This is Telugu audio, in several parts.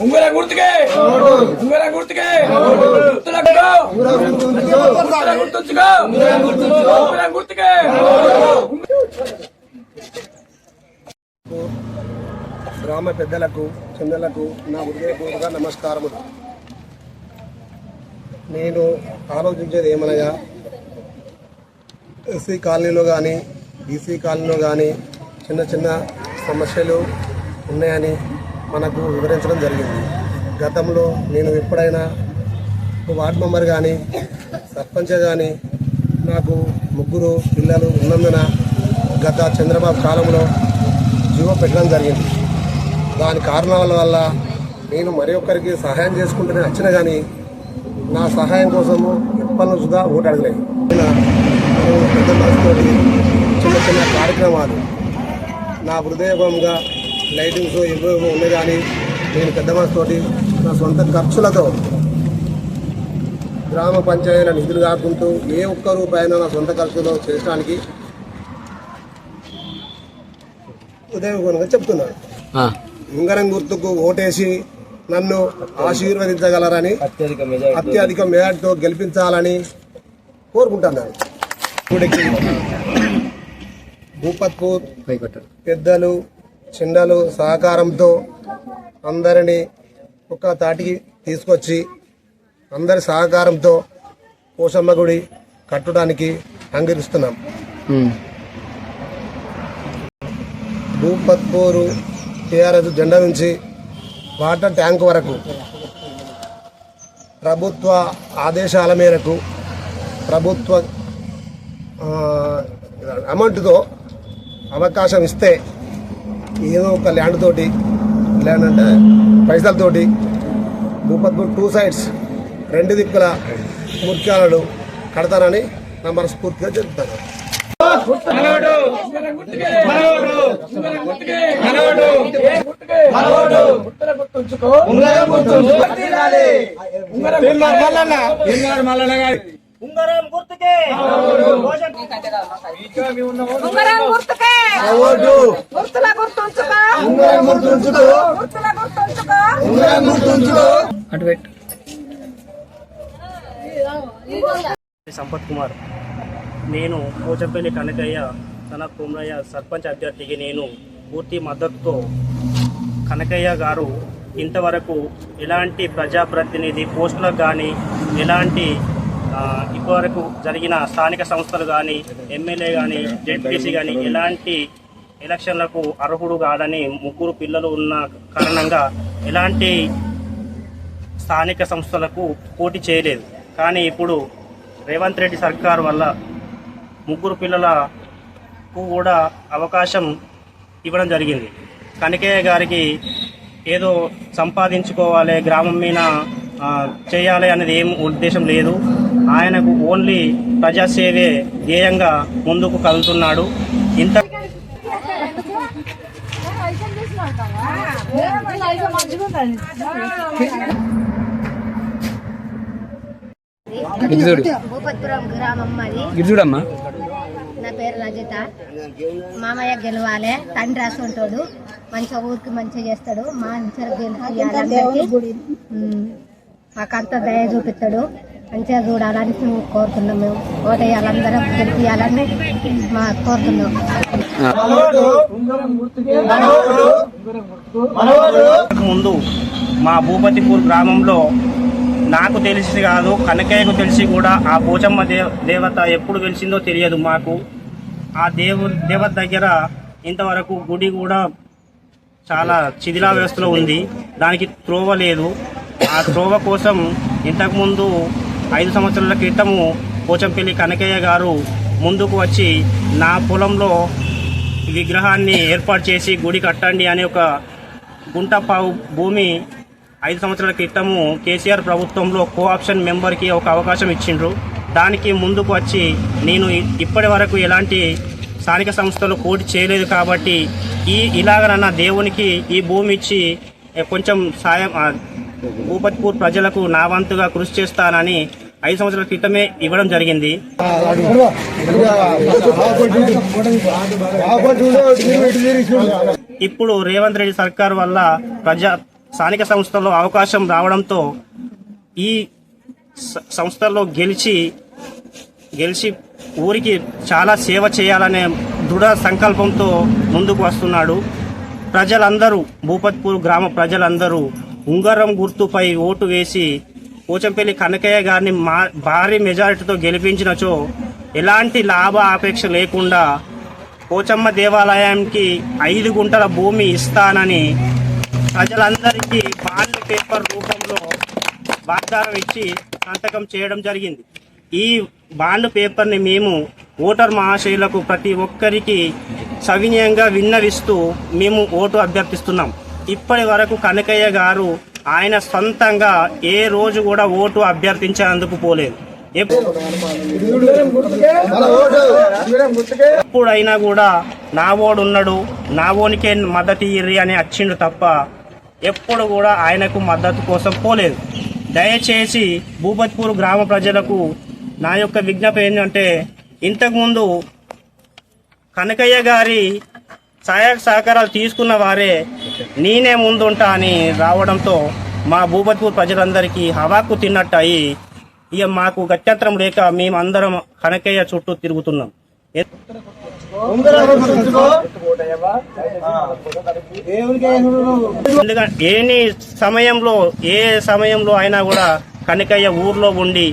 ఉంగరం గుర్తుకే ఉంగరం గుర్తుకే గుర్తుంచుకో ఉంగరం గుర్తుకే. గ్రామ పెద్దలకు చిన్నలకు నా హృదయపూర్వక నమస్కారములు. నేను ఆలోచించేది ఏమనగా, ఎస్సీ కాలనీలో కానీ బీసీ కాలనీలో కానీ చిన్న చిన్న సమస్యలు ఉన్నాయని మనకు వివరించడం జరిగింది. గతంలో నేను ఎప్పుడైనా వార్డు మెంబర్ కానీ సర్పంచ్ కానీ నాకు 3 పిల్లలు ఉన్నందున గత చంద్రబాబు కాలంలో జీవో పెట్టడం జరిగింది. దాని కారణాల వల్ల నేను మరి ఒక్కరికి సహాయం చేసుకుంటూనే వచ్చినా కానీ నా సహాయం కోసము ఎప్పటి సుధా ఓటు అడగలేదు. పెద్ద మనసుతోటి చిన్న చిన్న కార్యక్రమాలు నా హృదయపూర్వకంగా లైటింగ్స్ ఎన్నో ఉన్నాయి కానీ నేను పెద్ద మనసుతోటి నా సొంత ఖర్చులతో గ్రామ పంచాయతీల నిధులు కాకుంటూ ఏ ఒక్క రూపాయన నా సొంత ఖర్చులో చేయడానికి హృదయపూర్వకంగా చెప్తున్నాను. ఉంగరం గుర్తుకు ఓటేసి నన్ను ఆశీర్వదించగలరని, అత్యధిక మెజార్టీతో గెలిపించాలని కోరుకుంటున్నాను. భూపత్పూర్ పెద్దలు చిన్నలు సహకారంతో అందరినీ ఒక తాటికి తీసుకొచ్చి అందరి సహకారంతో పోషమ్మ గుడి కట్టడానికి అంగీకరిస్తున్నాం. భూపత్పూరు టీఆర్ఎస్ జెండా నుంచి వాటర్ ట్యాంక్ వరకు ప్రభుత్వ ఆదేశాల మేరకు ప్రభుత్వ అమౌంట్తో అవకాశం ఇస్తే ఏదో ఒక ల్యాండ్ అంటే పైసలతోటి భూపత్పూర్ 2 sides 2 దిక్కుల ముఖ్యాలను కడతానని నా మనస్ఫూర్తిగా చెప్తాను. ఉంగరం గుర్తుకే ఉంగరం గుర్తుకే గుర్తుల గుర్తుంచుకో ఉంగరం గుర్తుంచుకో గుర్తుల గుర్తుంచుకో ఉంగరం గుర్తుంచుకో. సంపత్ కుమార్. నేను పోచంపల్లి కనకయ్య తన కుమ్రయ్య సర్పంచ్ అభ్యర్థికి నేను పూర్తి మద్దతుతో కనకయ్య గారు ఇంతవరకు ఎలాంటి ప్రజాప్రతినిధి పోస్టులకు కానీ ఎలాంటి ఇప్పటివరకు జరిగిన స్థానిక సంస్థలు కానీ ఎమ్మెల్యే కానీ జెడ్పీసీ కానీ ఎలాంటి ఎలక్షన్లకు అర్హుడు కాదని 3 పిల్లలు ఉన్న కారణంగా ఎలాంటి స్థానిక సంస్థలకు పోటీ చేయలేదు. కానీ ఇప్పుడు రేవంత్ రెడ్డి సర్కార్ వల్ల 3 పిల్లలకు కూడా అవకాశం ఇవ్వడం జరిగింది. కనకయ్య గారికి ఏదో సంపాదించుకోవాలి, గ్రామం మీద చేయాలి అనేది ఏం ఉద్దేశం లేదు. ఆయనకు ఓన్లీ ప్రజాసేవే ధ్యేయంగా ముందుకు కదులుతున్నాడు. ఇంత భూపత్పురం గ్రామం మాది. నా పేరు రజిత. మామయ్య గెలవాలి, తండ్రి రాసుంటాడు, మంచిగా ఊరికి మంచిగా చేస్తాడు, మంచిగా గెలిపి మాకంతా దయ చూపిస్తాడు, మంచిగా చూడాలని కోరుతున్నాం. మేము ఓటేయాలందరం గెలిపియాలని మా కోరుతున్నాం. ముందు మా భూపతిపూర్ గ్రామంలో నాకు తెలిసి కాదు, కనకయ్యకు తెలిసి కూడా ఆ పోచమ్మ దేవత ఎప్పుడు వెలిసిందో తెలియదు మాకు. ఆ దేవత దగ్గర ఇంతవరకు గుడి కూడా చాలా శిథిలా వ్యవస్థలో ఉంది. దానికి త్రోవ లేదు. ఆ త్రోవ కోసం ఇంతకుముందు 5 సంవత్సరాల క్రితము పోచంపల్లి కనకయ్య గారు ముందుకు వచ్చి నా పొలంలో విగ్రహాన్ని ఏర్పాటు చేసి గుడి కట్టండి అనే ఒక గుంటపావు భూమి 5 సంవత్సరాల క్రితము కేసీఆర్ ప్రభుత్వంలో కోఆప్షన్ మెంబర్కి ఒక అవకాశం ఇచ్చిండ్రు. దానికి ముందుకు వచ్చి నేను ఇప్పటి వరకు ఎలాంటి స్థానిక సంస్థలు పోటీ చేయలేదు కాబట్టి ఇలాగనన్నా దేవునికి ఈ భూమి ఇచ్చి కొంచెం సాయం భూపతిపూర్ ప్రజలకు నా వంతుగా కృషి చేస్తానని 5 సంవత్సరాల క్రితమే ఇవ్వడం జరిగింది. ఇప్పుడు రేవంత్ రెడ్డి సర్కార్ వల్ల స్థానిక సంస్థల్లో అవకాశం రావడంతో ఈ సంస్థల్లో గెలిచి ఊరికి చాలా సేవ చేయాలనే దృఢ సంకల్పంతో ముందుకు వస్తున్నాడు. ప్రజలందరూ, భూపత్పూర్ గ్రామ ప్రజలందరూ ఉంగరం గుర్తుపై ఓటు వేసి పోచంపల్లి కనకయ్య గారిని భారీ మెజారిటీతో గెలిపించినచో ఎలాంటి లాభ ఆపేక్ష లేకుండా పోచమ్మ దేవాలయానికి 5 గుంటల భూమి ఇస్తానని ప్రజలందరికీ బాండ్ పేపర్ రూపంలో వాగ్దానం ఇచ్చి సంతకం చేయడం జరిగింది. ఈ బాండ్ పేపర్ని మేము ఓటర్ మహాశయులకు ప్రతి ఒక్కరికి సవినయంగా విన్నవిస్తూ మేము ఓటు అభ్యర్థిస్తున్నాం. ఇప్పటి వరకు కనకయ్య గారు ఆయన సొంతంగా ఏ రోజు కూడా ఓటు అభ్యర్థించేందుకు పోలేదు. ఎప్పుడైనా కూడా నా ఓడు ఉన్నాడు, నా ఓనికే మద్దతు ఇర్రి అని వచ్చిండు తప్ప ఎప్పుడు కూడా ఆయనకు మద్దతు కోసం పోలేదు. దయచేసి భూపత్పూర్ గ్రామ ప్రజలకు నా యొక్క విజ్ఞప్తి ఏంటంటే, ఇంతకుముందు కనకయ్య గారి సహాయ సహకారాలు తీసుకున్న వారే నేనే ముందుంటా అని రావడంతో మా భూపత్పూర్ ప్రజలందరికీ హవాకు తిన్నట్టు అయ్యి ఇక మాకు గత్యంతరం లేక మేమందరం కనకయ్య చుట్టూ తిరుగుతున్నాం. ఎందుకంటే ఏ సమయంలో అయినా కూడా కనకయ్య ఊర్లో ఉండి,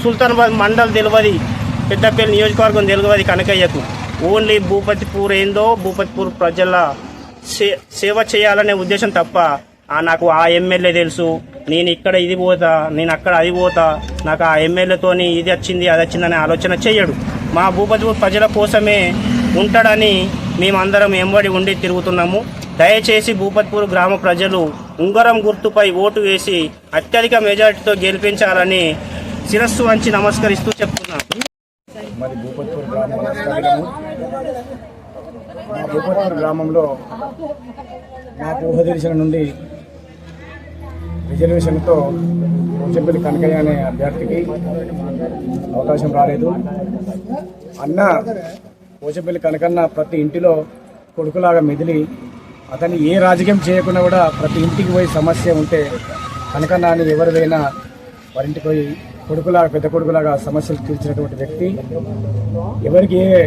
సుల్తానాబాద్ మండల్ తెలియదు, పెద్దపల్లి నియోజకవర్గం తెలియదు కనకయ్యకు. ఓన్లీ భూపత్పూర్ ఏందో భూపత్పూర్ ప్రజల సేవ చేయాలనే ఉద్దేశం తప్ప నాకు ఆ ఎమ్మెల్యే తెలుసు, నేను ఇక్కడ ఇది పోతా, నేను అక్కడ అది పోతా, నాకు ఆ ఎమ్మెల్యేతోని ఇది వచ్చింది అది వచ్చిందనే ఆలోచన చేయడు. మా భూపత్పూర్ ప్రజల కోసమే ఉంటాడని మేమందరం ఎంబడి ఉండి తిరుగుతున్నాము. దయచేసి భూపత్పూర్ గ్రామ ప్రజలు ఉంగరం గుర్తుపై ఓటు వేసి అత్యధిక మెజారిటీతో గెలిపించాలని శిరస్సు వంచి నమస్కరిస్తూ చెప్తున్నాను. మరి భూపత్పూర్ గ్రామంలో నాకు ఊహ తెలిసిన నుండి రిజర్వేషన్తో పోచంపల్లి కనకయ్య అనే అభ్యర్థికి అవకాశం రాలేదు. అన్న పోచంపల్లి కనకన్న ప్రతి ఇంటిలో కొడుకులాగా మెదిలి అతన్ని ఏ రాజకీయం చేయకుండా కూడా ప్రతి ఇంటికి పోయి సమస్య ఉంటే కనకన్న అని ఎవరిదైనా వారింటికి పోయి కొడుకులాగా పెద్ద కొడుకులాగా సమస్యలు తీర్చినటువంటి వ్యక్తి. ఎవరికి ఏ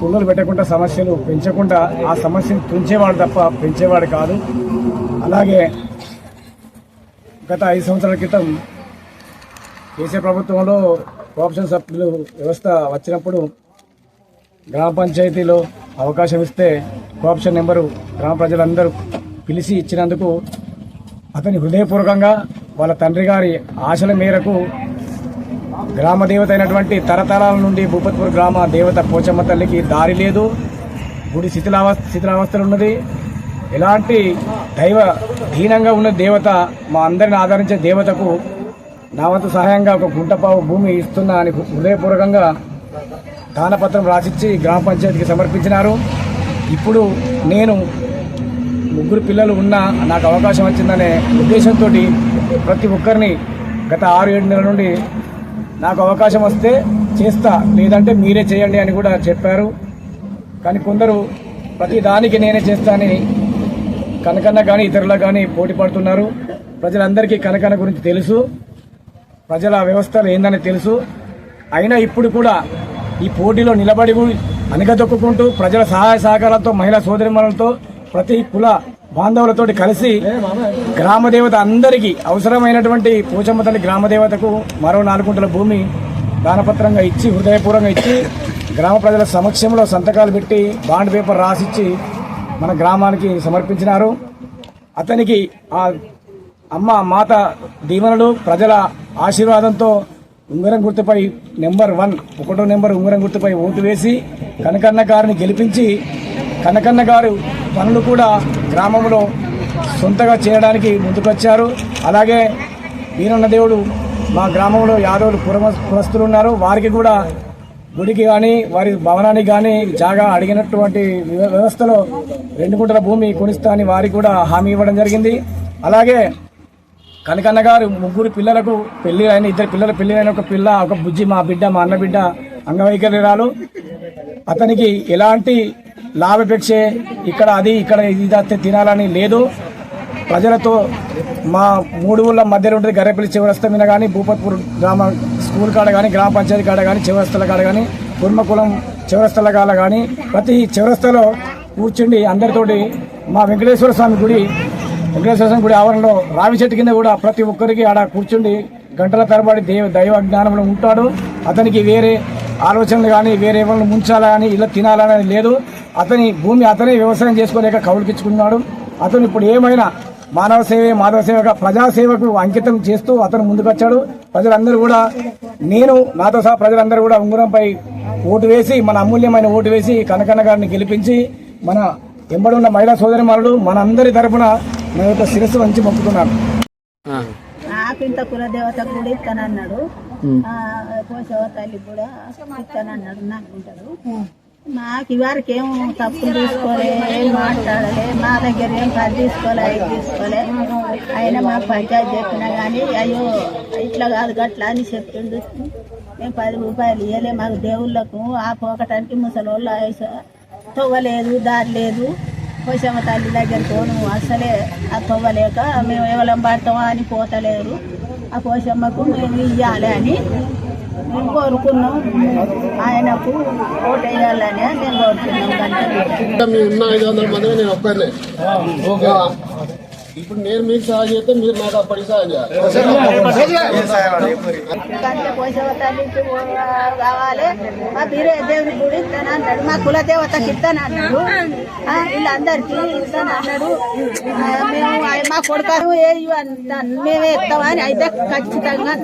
కుండలు పెట్టకుండా సమస్యలు పెంచకుండా ఆ సమస్యను తుంచేవాడు తప్ప పెంచేవాడు కాదు. అలాగే గత 5 సంవత్సరాల క్రితం కేసీఆర్ ప్రభుత్వంలో కోఆప్షన్ సభ్యులు వ్యవస్థ వచ్చినప్పుడు గ్రామ పంచాయతీలో అవకాశం ఇస్తే కోఆప్షన్ నెంబరు గ్రామ ప్రజలందరూ పిలిచి ఇచ్చినందుకు అతని హృదయపూర్వకంగా వాళ్ళ తండ్రి గారి ఆశల మేరకు గ్రామ దేవత అయినటువంటి తరతరాల నుండి భూపత్పూర్ గ్రామ దేవత పోచమ్మ తల్లికి దారి లేదు, గుడి శిథిలావస్థలు ఉన్నది, ఎలాంటి దైవ దీనంగా ఉన్న దేవత, మా అందరిని ఆదరించే దేవతకు నా వంతు సహాయంగా 1 గుంటపావు భూమి ఇస్తున్నా అని హృదయపూర్వకంగా దానపత్రం రాసిచ్చి గ్రామ పంచాయతీకి సమర్పించినారు. ఇప్పుడు నేను 3 పిల్లలు ఉన్నా నాకు అవకాశం వచ్చిందనే ఉద్దేశంతో ప్రతి ఒక్కరిని గత 6-7 నెలల నుండి నాకు అవకాశం వస్తే చేస్తా, లేదంటే మీరే చేయండి అని కూడా చెప్పారు. కానీ కొందరు ప్రతి దానికి నేనే చేస్తా అని కనకన్న కానీ ఇతరులకు కానీ పోటీ పడుతున్నారు. ప్రజలందరికీ కనకన్న గురించి తెలుసు, ప్రజల వ్యవస్థలు ఏందని తెలుసు. అయినా ఇప్పుడు కూడా ఈ పోటీలో నిలబడి అనగదొక్కుంటూ ప్రజల సహాయ సహకారాలతో, మహిళా సోదరిమణులతో, ప్రతి కుల బాంధవులతో కలిసి గ్రామదేవత అందరికీ అవసరమైనటువంటి పోచమ్మ తల్లి గ్రామదేవతకు మరో 4 గుంటల భూమి దానపత్రంగా ఇచ్చి, హృదయపూర్వకంగా ఇచ్చి, గ్రామ ప్రజల సమక్షంలో సంతకాలు పెట్టి బాండ్ పేపర్ రాసిచ్చి మన గ్రామానికి సమర్పించినారు. అతనికి ఆ అమ్మ మాత దీవెనలు, ప్రజల ఆశీర్వాదంతో ఉంగరం గుర్తుపై నెంబర్ 1 1వ నెంబర్ ఉంగరం గుర్తుపై ఓటు వేసి కనకన్న గారిని గెలిపించి, కనకన్న గారు పనులు కూడా గ్రామంలో సొంతగా చేయడానికి ముందుకొచ్చారు. అలాగే వీరన్న దేవుడు మా గ్రామంలో యాదవులు పురస్తులు ఉన్నారు, వారికి కూడా గుడికి కానీ వారి భవనానికి కానీ జాగా అడిగినటువంటి వ్యవస్థలో 2 గుంటల భూమి కొనిస్తా అని వారికి కూడా హామీ ఇవ్వడం జరిగింది. అలాగే కనకన్న గారు ముగ్గురు పిల్లలకు పెళ్లి అయిన, ఇద్దరు పిల్లల పెళ్లి అయిన, ఒక పిల్ల, ఒక బుజ్జి, మా బిడ్డ, మా అన్న బిడ్డ అంగవైకల్యరాలు. అతనికి ఎలాంటి లాభాపేక్ష ఇక్కడ అది ఇక్కడ ఇది తినాలని లేదు. ప్రజలతో మా 3 ఊళ్ళ మధ్యలో ఉంటుంది గర్రెపల్లి చివరస్త మీద కానీ, భూపత్పూర్ గ్రామ స్కూల్ కాడ కానీ, గ్రామ పంచాయతీ కాడ కానీ, చివరస్తల కాడ కానీ, కుర్మకులం చివరస్తల కాడ కానీ, ప్రతి చివరస్తలో కూర్చుండి అందరితోటి మా వెంకటేశ్వర స్వామి గుడి ఆవరణలో రావి చెట్టు కింద కూడా ప్రతి ఒక్కరికి ఆడ కూర్చుండి గంటల తరబడి దైవ జ్ఞానంలో ఉంటాడు. అతనికి వేరే ఆలోచనలు కానీ, వేరే వాళ్ళని ముంచాలా కానీ, ఇలా తినాలని లేదు. అతని భూమి అతనే వ్యవసాయం చేసుకోలేక కౌలుకిచ్చుకున్నాడు. అతను ఇప్పుడు ఏమైనా మానవ సేవగా ప్రజాసేవకు అంకితం చేస్తూ అతను ముందుకొచ్చాడు. ప్రజలందరూ కూడా, నేను నాతో సహా ప్రజలందరూ కూడా ఉంగరంపై ఓటు వేసి, మన అమూల్యమైన ఓటు వేసి కనకన్న గారిని గెలిపించి, మన ఎంబడి ఉన్న మహిళా సోదరిమణులు మనందరి తరపున నా యొక్క శిరస్సు వంచి మొక్కుతున్నాను. నాకు ఇంత కులదేవత కూడా ఇస్తానన్నాడు, పోషవ తల్లి కూడా ఇస్తానన్నాడు. నాకుంటాడు. మాకు ఇవరకు ఏం తప్పులు తీసుకోలే, ఏం మాట్లాడలే, మా దగ్గర ఏం పది తీసుకోలే, ఐదు తీసుకోలే. ఆయన మాకు పంచాయతీ చెప్పినా కానీ అయ్యో ఇట్లా కాదు గట్లా అని చెప్తుండు. మేము 10 రూపాయలు ఇవ్వలే. మాకు దేవుళ్ళకు ఆ పోకటానికి ముసలోళ్ళు తవ్వలేదు, దారి లేదు. పోషమ్మ తల్లి దగ్గర పోను అసలే ఆ తవ్వలేక మేము ఎవరం పడతామా అని పోతలేరు. ఆ పోషమ్మకు మేము ఇవ్వాలి అని మేము కోరుకున్నాం. ఆయనకు ఓటు వేయాలని మేము కోరుకున్నాం. ఉన్న 500 మంది నేను ఒక్కనే. ఇప్పుడు నేను మీకు సహాయం చేస్తే మీరు నాకు అప్పటికి సహాయం చేయాలి. పోషమ్మ తల్లికి కావాలి, మా బీరే దేవుడి గుడి ఇస్తానన్నాడు, మా కుల దేవతకి ఇస్తానన్నాడు, వీళ్ళందరికీ ఇస్తానన్నాడు. మేము మా కొడుకు మేమే ఇస్తామని అయితే ఖచ్చితంగా